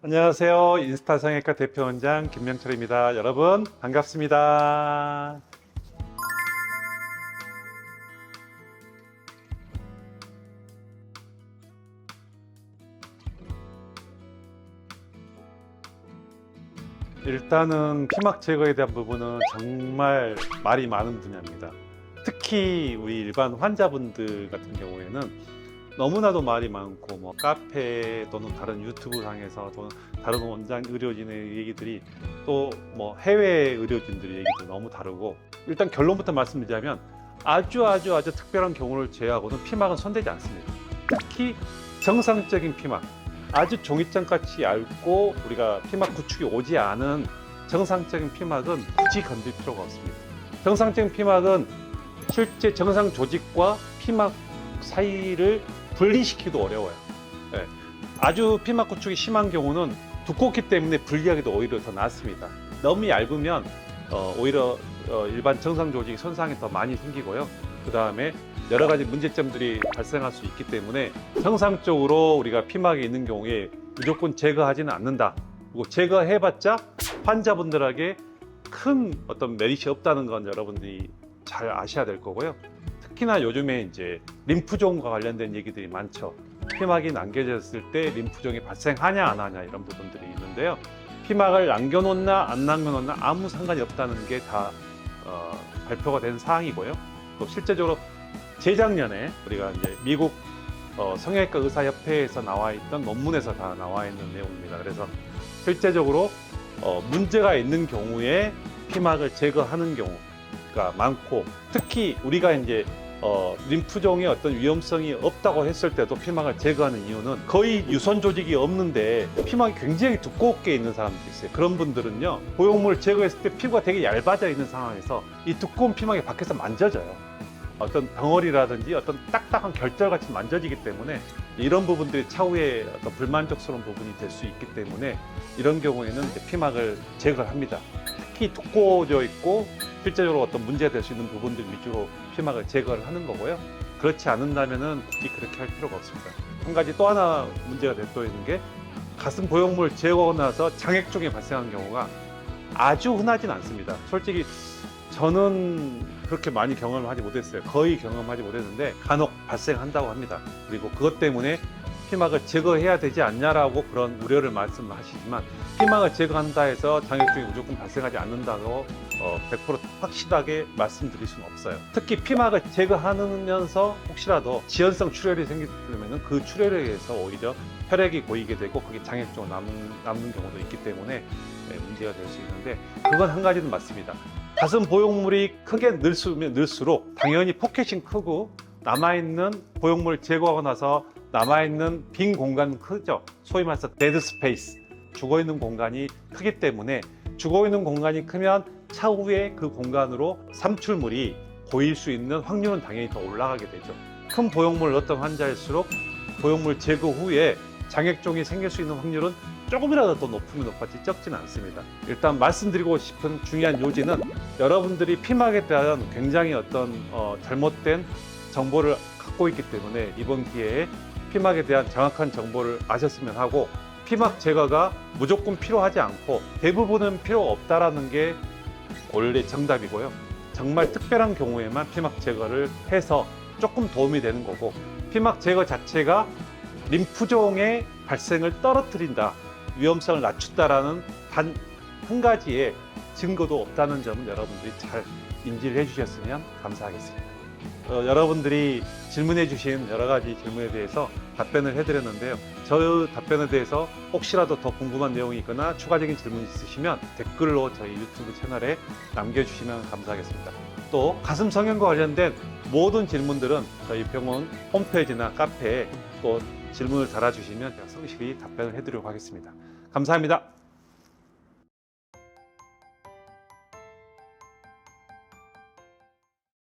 안녕하세요. 인스타 성형외과 대표원장 김명철입니다. 여러분 반갑습니다. 일단은 피막 제거에 대한 부분은 정말 말이 많은 분야입니다. 특히 우리 일반 환자분들 같은 경우에는 너무나도 말이 많고 카페 또는 다른 유튜브 상에서 또는 다른 원장 의료진의 얘기들이 또 해외 의료진들의 얘기도 너무 다르고, 일단 결론부터 말씀드리자면 아주 특별한 경우를 제외하고는 피막은 손대지 않습니다. 특히 정상적인 피막, 아주 종이장 같이 얇고 우리가 피막 구축이 오지 않은 정상적인 피막은 굳이 건들 필요가 없습니다. 정상적인 피막은 실제 정상 조직과 피막 사이를 분리시키기도 어려워요. 네. 아주 피막 구축이 심한 경우는 두껍기 때문에 분리하기도 오히려 더 낫습니다. 너무 얇으면 오히려 일반 정상 조직 손상이 더 많이 생기고요. 그 다음에 여러 가지 문제점들이 발생할 수 있기 때문에 정상적으로 우리가 피막이 있는 경우에 무조건 제거하지는 않는다. 그리고 제거해봤자 환자분들에게 큰 어떤 메리트가 없다는 건 여러분들이 잘 아셔야 될 거고요. 특히나 요즘에 이제 림프종과 관련된 얘기들이 많죠. 피막이 남겨졌을 때 림프종이 발생하냐 안 하냐 이런 부분들이 있는데요. 피막을 남겨놓나 안 남겨놓나 아무 상관이 없다는 게 다 발표가 된 사항이고요. 또 실제적으로 재작년에 우리가 이제 미국 성형외과 의사협회에서 나와 있던 논문에서 다 나와 있는 내용입니다. 그래서 실제적으로 문제가 있는 경우에 피막을 제거하는 경우가 많고, 특히 우리가 이제 림프종의 어떤 위험성이 없다고 했을 때도 피막을 제거하는 이유는 거의 유선 조직이 없는데 피막이 굉장히 두껍게 있는 사람들이 있어요. 그런 분들은요, 보형물 제거했을 때 피부가 되게 얇아져 있는 상황에서 이 두꺼운 피막이 밖에서 만져져요. 어떤 덩어리라든지 어떤 딱딱한 결절같이 만져지기 때문에 이런 부분들이 차후에 어떤 불만족스러운 부분이 될 수 있기 때문에 이런 경우에는 이제 피막을 제거합니다. 특히 두꺼워져 있고 실제적으로 어떤 문제가 될 수 있는 부분들 위주로 피막을 제거를 하는 거고요. 그렇지 않는다면은 굳이 그렇게 할 필요가 없습니다. 한 가지 또 하나 문제가 또 있는 게, 가슴 보형물 제거하고 나서 장액종이 발생하는 경우가 아주 흔하진 않습니다. 솔직히 저는 그렇게 많이 경험하지 못했어요. 거의 경험하지 못했는데 간혹 발생한다고 합니다. 그리고 그것 때문에 피막을 제거해야 되지 않냐라고 그런 우려를 말씀하시지만, 피막을 제거한다 해서 장액종이 무조건 발생하지 않는다고 100% 확실하게 말씀드릴 수는 없어요. 특히 피막을 제거하면서 혹시라도 지연성 출혈이 생기면 그 출혈에 의해서 오히려 혈액이 고이게 되고 그게 장액종으로 남는 경우도 있기 때문에 문제가 될 수 있는데, 그건 한 가지는 맞습니다. 가슴 보형물이 크게 늘수면 늘수록 당연히 포켓이 크고 남아있는 보형물 제거하고 나서 남아있는 빈 공간은 크죠. 소위 말해서 데드 스페이스, 죽어있는 공간이 크기 때문에 죽어있는 공간이 크면 차후에 그 공간으로 삼출물이 고일 수 있는 확률은 당연히 더 올라가게 되죠. 큰 보형물을 넣었던 환자일수록 보형물 제거 후에 장액종이 생길 수 있는 확률은 조금이라도 더 높으면 높았지 적지는 않습니다. 일단 말씀드리고 싶은 중요한 요지는, 여러분들이 피막에 대한 굉장히 어떤 잘못된 정보를 갖고 있기 때문에 이번 기회에 피막에 대한 정확한 정보를 아셨으면 하고, 피막 제거가 무조건 필요하지 않고 대부분은 필요 없다라는 게 원래 정답이고요. 정말 특별한 경우에만 피막 제거를 해서 조금 도움이 되는 거고, 피막 제거 자체가 림프종의 발생을 떨어뜨린다, 위험성을 낮춘다라는 단 한 가지의 증거도 없다는 점은 여러분들이 잘 인지를 해주셨으면 감사하겠습니다. 여러분들이 질문해 주신 여러 가지 질문에 대해서 답변을 해드렸는데요. 저 답변에 대해서 혹시라도 더 궁금한 내용이 있거나 추가적인 질문이 있으시면 댓글로 저희 유튜브 채널에 남겨주시면 감사하겠습니다. 또 가슴 성형과 관련된 모든 질문들은 저희 병원 홈페이지나 카페에 또 질문을 달아주시면 제가 성실히 답변을 해드리도록 하겠습니다. 감사합니다.